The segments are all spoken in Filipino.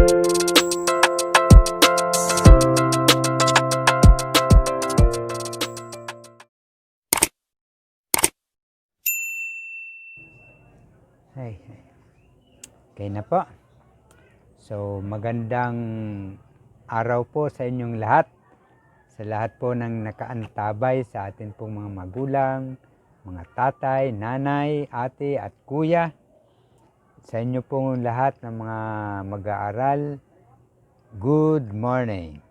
Ay, okay na po. So, magandang araw po sa inyong lahat. Sa lahat po ng nakaantabay sa atin pong mga magulang, mga tatay, nanay, ate at kuya. Sa inyo pong lahat ng mga mag-aaral, good morning.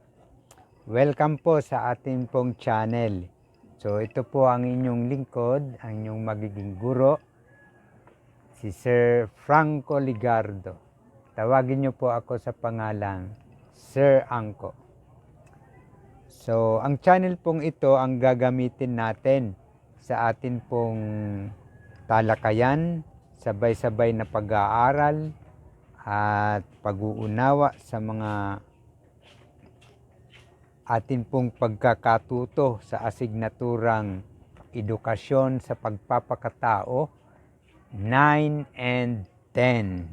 Welcome po sa ating pong channel. So, ito po ang inyong lingkod, ang inyong magiging guro, si Sir Franco Ligardo. Tawagin niyo po ako sa pangalang Sir Angko. So, ang channel pong ito ang gagamitin natin sa atin pong talakayan, sabay-sabay na pag-aaral at pag-uunawa sa mga atin pong pagkakatuto sa asignaturang edukasyon sa pagpapakatao 9 and 10.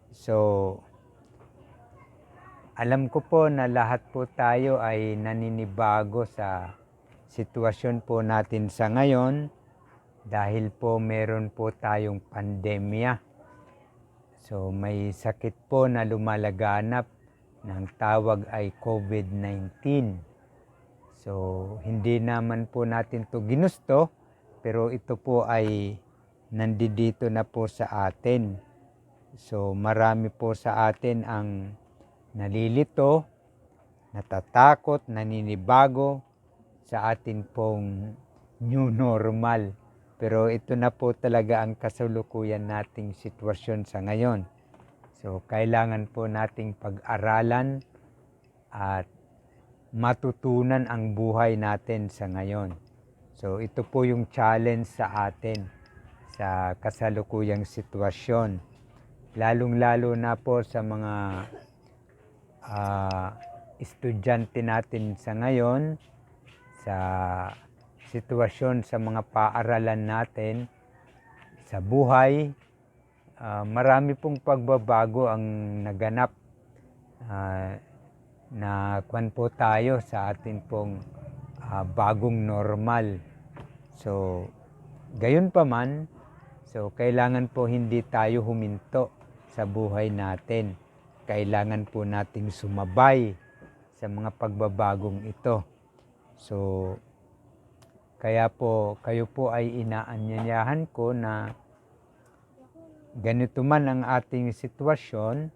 So, alam ko po na lahat po tayo ay naninibago sa sitwasyon po natin sa ngayon dahil po meron po tayong pandemya. So, may sakit po na lumalaganap ng tawag ay COVID-19. So, hindi naman po natin to ginusto, pero ito po ay nandito na po sa atin. So, marami po sa atin ang nalilito, natatakot, naninibago sa atin pong new normal. Pero ito na po talaga ang kasalukuyan nating sitwasyon sa ngayon. So, kailangan po nating pag-aralan at matutunan ang buhay natin sa ngayon. So, ito po yung challenge sa atin sa kasalukuyang sitwasyon. Lalong-lalo na po sa mga estudyante natin sa ngayon, sa sitwasyon sa mga paaralan natin, sa buhay. Marami pong pagbabago ang naganap na kwan po tayo sa atin pong bagong normal. So, gayon pa man, so kailangan po hindi tayo huminto sa buhay natin. Kailangan po nating sumabay sa mga pagbabagong ito. So, kaya po kayo po ay inaanyayahan ko na ganito man ang ating sitwasyon,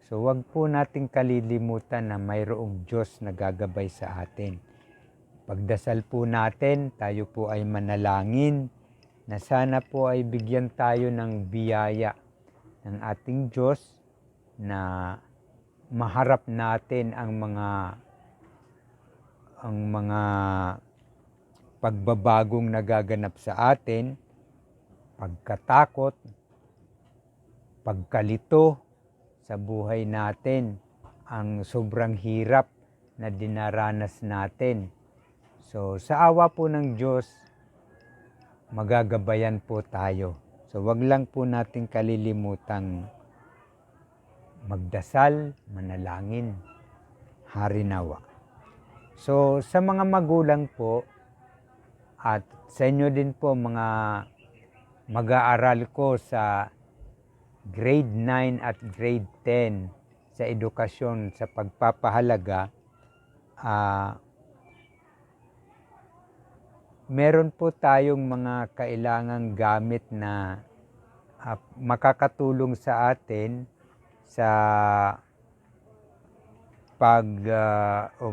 so wag po nating kalilimutan na mayroong Diyos na gagabay sa atin. Pagdasal po natin, tayo po ay manalangin na sana po ay bigyan tayo ng biyaya ng ating Diyos na maharap natin ang mga pagbabagong nagaganap sa atin, pagkatakot, pagkalito sa buhay natin, ang sobrang hirap na dinaranas natin. So, sa awa po ng Diyos, magagabayan po tayo. So, wag lang po natin kalilimutang magdasal, manalangin, harinawa. So, sa mga magulang po, at sa inyo din po mga mag-aaral ko sa grade 9 at grade 10 sa edukasyon sa pagpapahalaga, meron po tayong mga kailangang gamit na makakatulong sa atin sa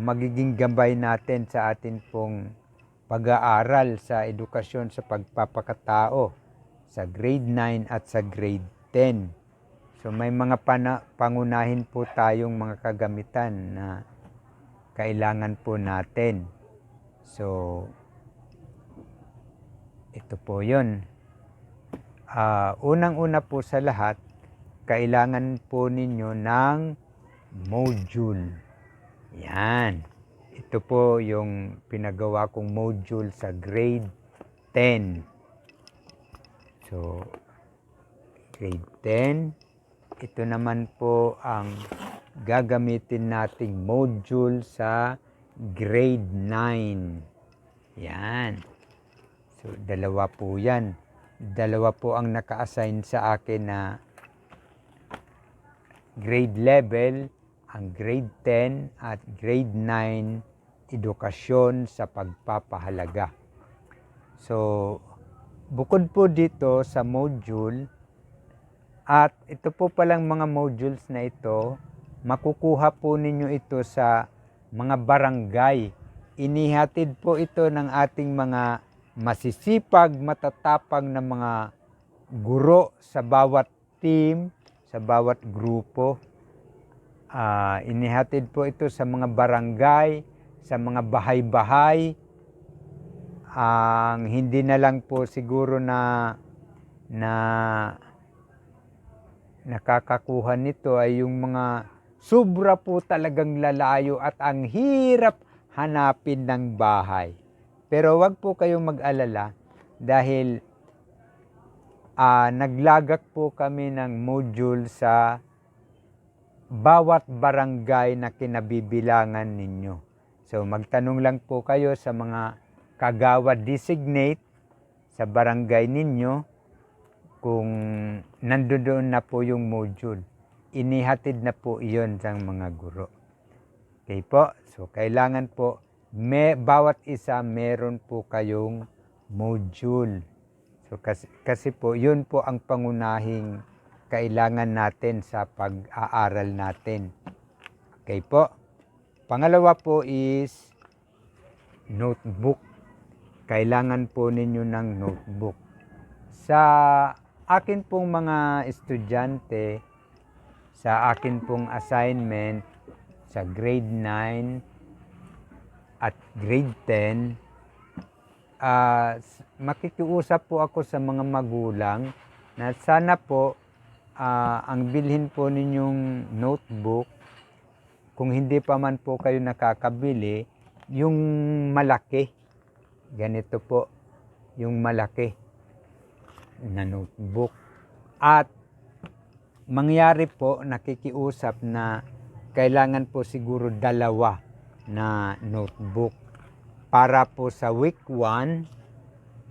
magiging gabay natin sa atin pong pag-aaral sa edukasyon sa pagpapakatao sa grade 9 at sa grade 10. So may mga pangunahin po tayong mga kagamitan na kailangan po natin. So ito po yun. Unang-una po sa lahat, kailangan po ninyo ng module. Yan. Ito po yung pinagawa kong module sa grade 10. So, grade 10, ito naman po ang gagamitin nating module sa grade 9. Yan. So, dalawa po yan. Dalawa po ang naka-assign sa akin na grade level, ang grade 10 at grade 9, edukasyon sa pagpapahalaga. So, bukod po dito sa module, at ito po palang mga modules na ito, makukuha po ninyo ito sa mga barangay. Inihatid po ito ng ating mga masisipag, matatapang na mga guro sa bawat team, sa bawat grupo. Inihatid po ito sa mga barangay, sa mga bahay-bahay. Ang hindi na lang po siguro na nakakakuha nito ay yung mga sobra po talagang lalayo at ang hirap hanapin ng bahay. Pero wag po kayong mag-alala dahil naglagak po kami ng module sa bawat barangay na kinabibilangan ninyo. So magtanong lang po kayo sa mga kagawad designate sa barangay ninyo kung nandoon na po yung module. Inihatid na po iyon sa mga guro. Okay po? So kailangan po bawat isa meron po kayong module. So kasi po yun po ang pangunahing kailangan natin sa pag-aaral natin. Okay po? Pangalawa po is notebook. Kailangan po ninyo ng notebook. Sa akin pong mga estudyante, sa akin pong assignment sa grade 9 at grade 10, makikiusap po ako sa mga magulang na sana po ang bilhin po ninyong notebook, kung hindi pa man po kayo nakakabili, yung malaki. Ganito po, yung malaki na notebook. At mangyari po, nakikiusap na kailangan po siguro 2 na notebook para po sa week 1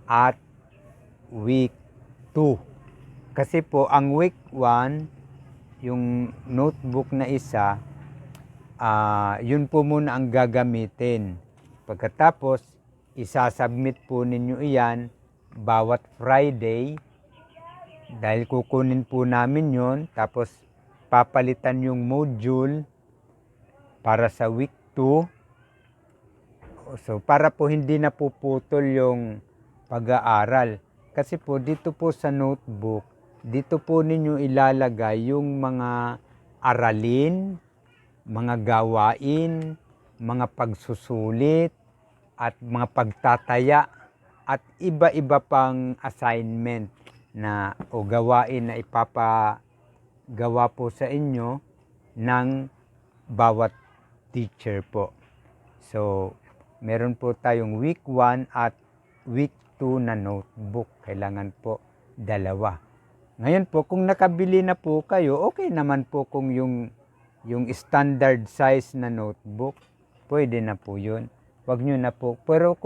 at week 2. Kasi po, ang week 1, yung notebook na isa, yun po muna ang gagamitin. Pagkatapos, isasubmit po ninyo iyan bawat Friday dahil kukunin po namin yon, tapos papalitan yung module para sa week 2. So para po hindi na puputol yung pag-aaral. Kasi po dito po sa notebook, dito po ninyo ilalagay yung mga aralin, mga gawain, mga pagsusulit, at mga pagtataya at iba-iba pang assignment na o gawain na ipapagawa po sa inyo ng bawat teacher po. So, meron po tayong week 1 at week 2 na notebook. Kailangan po 2. Ngayon po, kung nakabili na po kayo, okay naman po kung yung standard size na notebook, pwede na po yun. Wag nyo na po. Pero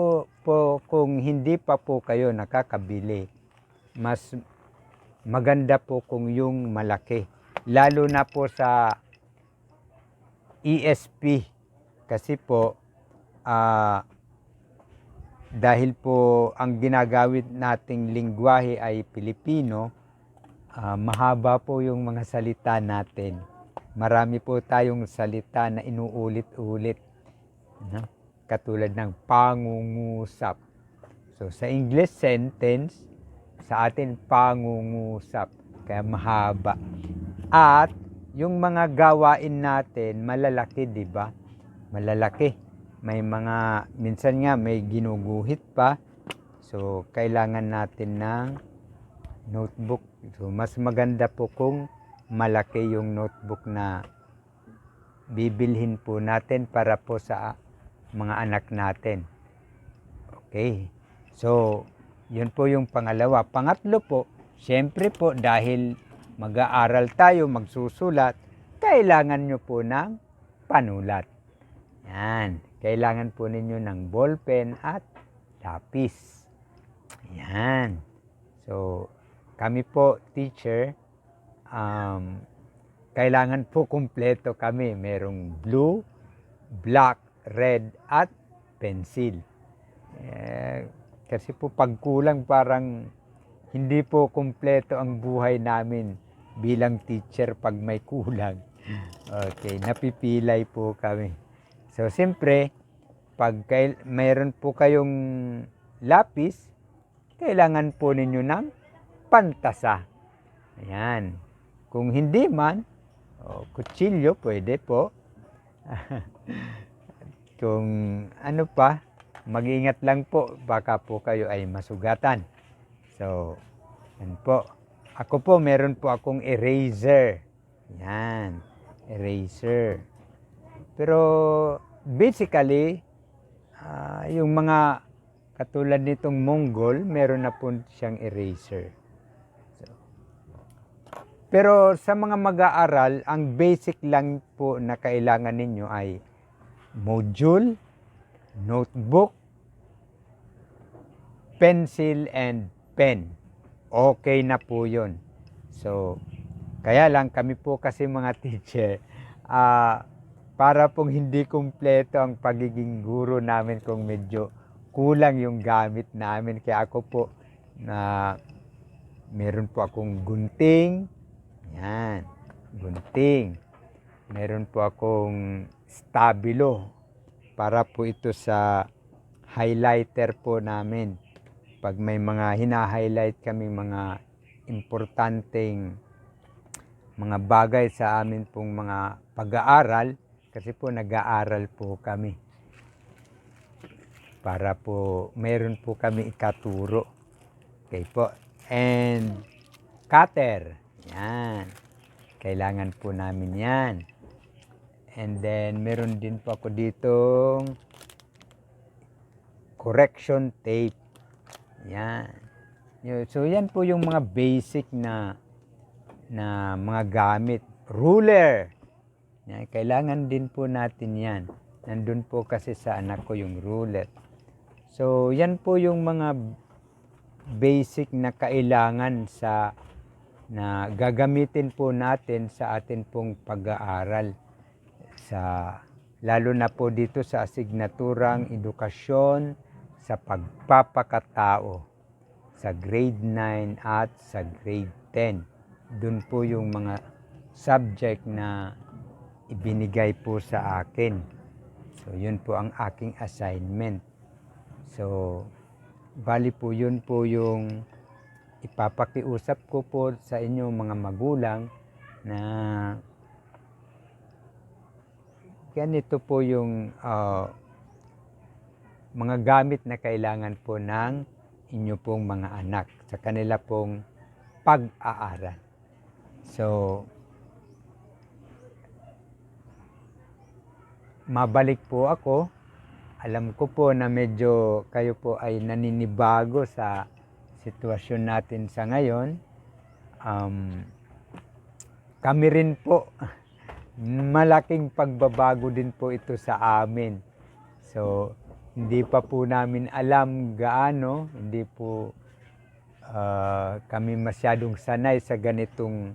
kung hindi pa po kayo nakakabili, mas maganda po kung yung malaki. Lalo na po sa ESP. Kasi po, dahil po ang ginagamit nating lingwahe ay Pilipino, mahaba po yung mga salita natin. Marami po tayong salita na inuulit-ulit. No? Katulad ng pangungusap. So, sa English sentence, sa atin pangungusap. Kaya mahaba. At, yung mga gawain natin, malalaki, di ba? Malalaki. May mga, minsan nga may ginuguhit pa. So, kailangan natin ng notebook. So, mas maganda po kung malaki yung notebook na bibilhin po natin para po sa mga anak natin. Okay. So, yun po yung pangalawa. Pangatlo po, syempre po dahil mag-aaral tayo, magsusulat, kailangan nyo po ng panulat. Yan. Kailangan po ninyo ng ballpen at lapis. Yan. So, kami po, teacher, kailangan po kumpleto kami. Merong blue, black, red, at pencil. Kasi po pag kulang parang hindi po kumpleto ang buhay namin bilang teacher pag may kulang. Okay, napipilay po kami. So, siyempre, pag mayroon po kayong lapis, kailangan po ninyo ng pantasa. Ayan. Kung hindi man, kutsilyo, pwede po. Kung ano pa, mag-ingat lang po, baka po kayo ay masugatan. So, yan po. Ako po, meron po akong eraser. Yan, eraser. Pero, basically, yung mga katulad nitong Mongol, meron na po siyang eraser. So, pero sa mga mag-aaral, ang basic lang po na kailangan ninyo ay module, notebook, pencil, and pen. Okay na po yun. So, kaya lang kami po kasi mga teacher, para pong hindi kumpleto ang pagiging guro namin kung medyo kulang yung gamit namin. Kaya ako po, meron po akong gunting. Yan, gunting. Meron po akong stabilo para po ito sa highlighter po namin. Pag may mga hina-highlight kami mga importanteng mga bagay sa amin pong mga pag-aaral, kasi po nag-aaral po kami. Para po meron po kami ikaturo. Okay po. And cutter. Yan. Kailangan po namin yan. And then meron din po ako ditong correction tape. Yan. So yan po yung mga basic na mga gamit. Ruler. Yan. Kailangan din po natin yan. Nandun po kasi sa anak ko yung ruler. So yan po yung mga basic na kailangan na gagamitin po natin sa atin pong pag-aaral. Lalo na po dito sa asignaturang edukasyon sa pagpapakatao sa grade 9 at sa grade 10. Doon po yung mga subject na ibinigay po sa akin. So, yun po ang aking assignment. So, bali po yun po yung ipapakiusap ko po sa inyo mga magulang na ganito po yung mga gamit na kailangan po ng inyo pong mga anak sa kanila pong pag-aaral. So, mabalik po ako. Alam ko po na medyo kayo po ay naninibago sa sitwasyon natin sa ngayon. Kami rin po, malaking pagbabago din po ito sa amin. So, hindi pa po namin alam gaano, hindi po kami masyadong sanay sa ganitong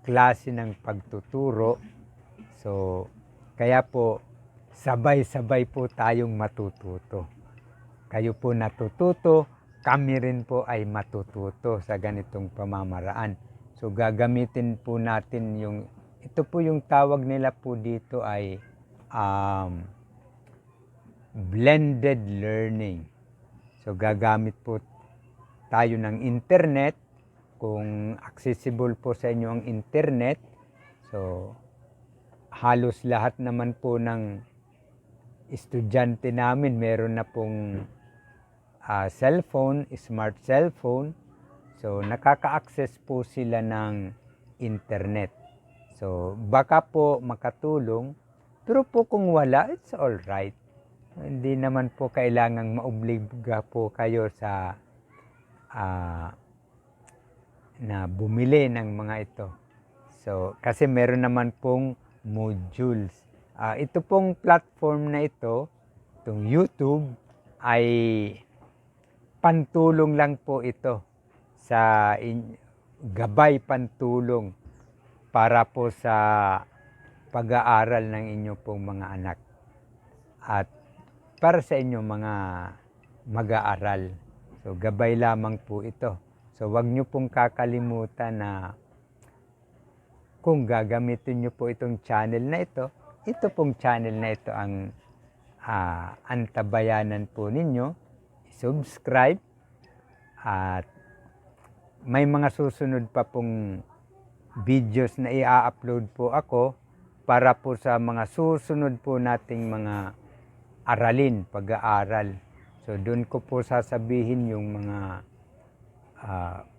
klase ng pagtuturo. So, kaya po, sabay-sabay po tayong matututo. Kayo po natututo, kami rin po ay matututo sa ganitong pamamaraan. So, gagamitin po natin ito po yung tawag nila po dito ay blended learning. So, gagamit po tayo ng internet. Kung accessible po sa inyo ang internet, so, halos lahat naman po ng estudyante namin meron na pong cellphone, smart cellphone. So, nakaka-access po sila ng internet. So, baka po makatulong, pero po kung wala, it's all right. Hindi naman po kailangang maobliga po kayo na bumili ng mga ito. So, kasi meron naman pong modules. Ito pong platform na ito, itong YouTube, ay pantulong lang po ito sa gabay pantulong para po sa pag-aaral ng inyo pong mga anak at para sa inyo mga mag-aaral. So, gabay lamang po ito. So, wag nyo pong kakalimutan na kung gagamitin nyo po itong channel na ito pong channel na ito ang antabayanan po ninyo. Subscribe at may mga susunod pa pong videos na i-upload po ako para po sa mga susunod po nating mga aralin, pag-aaral. So doon ko po sasabihin yung mga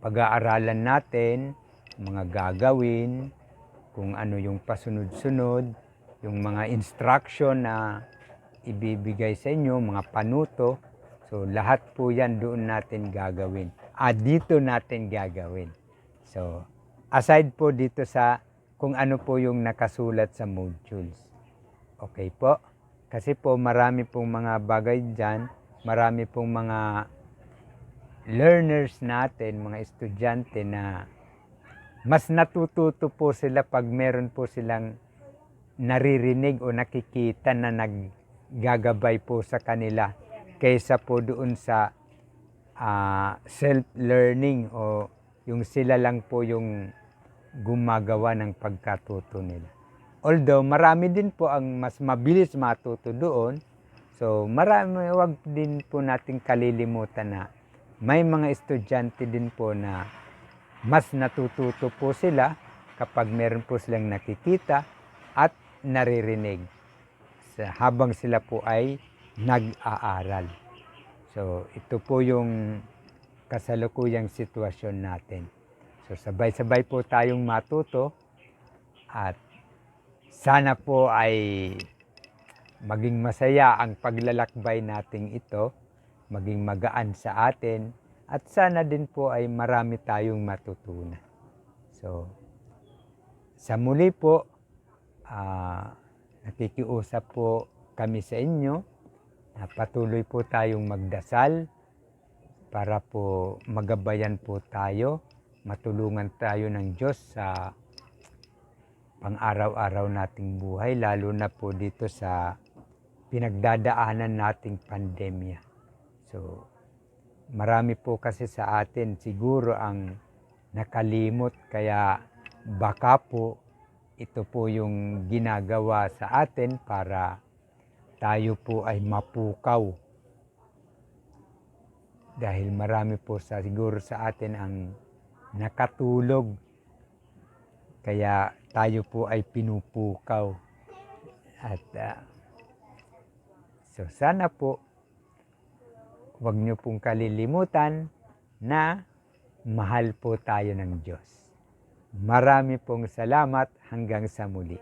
pag-aaralan natin, mga gagawin, kung ano yung pasunod-sunod, yung mga instruction na ibibigay sa inyo, mga panuto. So lahat po yan doon natin gagawin. Dito natin gagawin. So aside po dito sa kung ano po yung nakasulat sa modules. Okay po? Kasi po marami pong mga bagay dyan, marami pong mga learners natin, mga estudyante na mas natututo po sila pag meron po silang naririnig o nakikita na naggagabay po sa kanila kaysa po doon sa self-learning o yung sila lang po yung gumagawa ng pagkatuto nila. Although marami din po ang mas mabilis matuto doon, so marami, wag din po nating kalilimutan na may mga estudyante din po na mas natututo po sila kapag meron po silang nakikita at naririnig habang sila po ay nag-aaral. So ito po yung kasalukuyang sitwasyon natin. So sabay-sabay po tayong matuto at sana po ay maging masaya ang paglalakbay nating ito, maging magaan sa atin at sana din po ay marami tayong matutunan. So sa muli po, nakikiusap po kami sa inyo na patuloy po tayong magdasal para po magabayan po tayo, matulungan tayo ng Diyos sa pang-araw-araw nating buhay, lalo na po dito sa pinagdadaanan nating pandemya. So, marami po kasi sa atin siguro ang nakalimot, kaya baka po ito po yung ginagawa sa atin para tayo po ay mapukaw. Dahil marami po siguro sa atin ang nakatulog, kaya tayo po ay pinupukaw. At so sana po huwag niyo pong kalilimutan na mahal po tayo ng Diyos. Marami pong salamat, hanggang sa muli.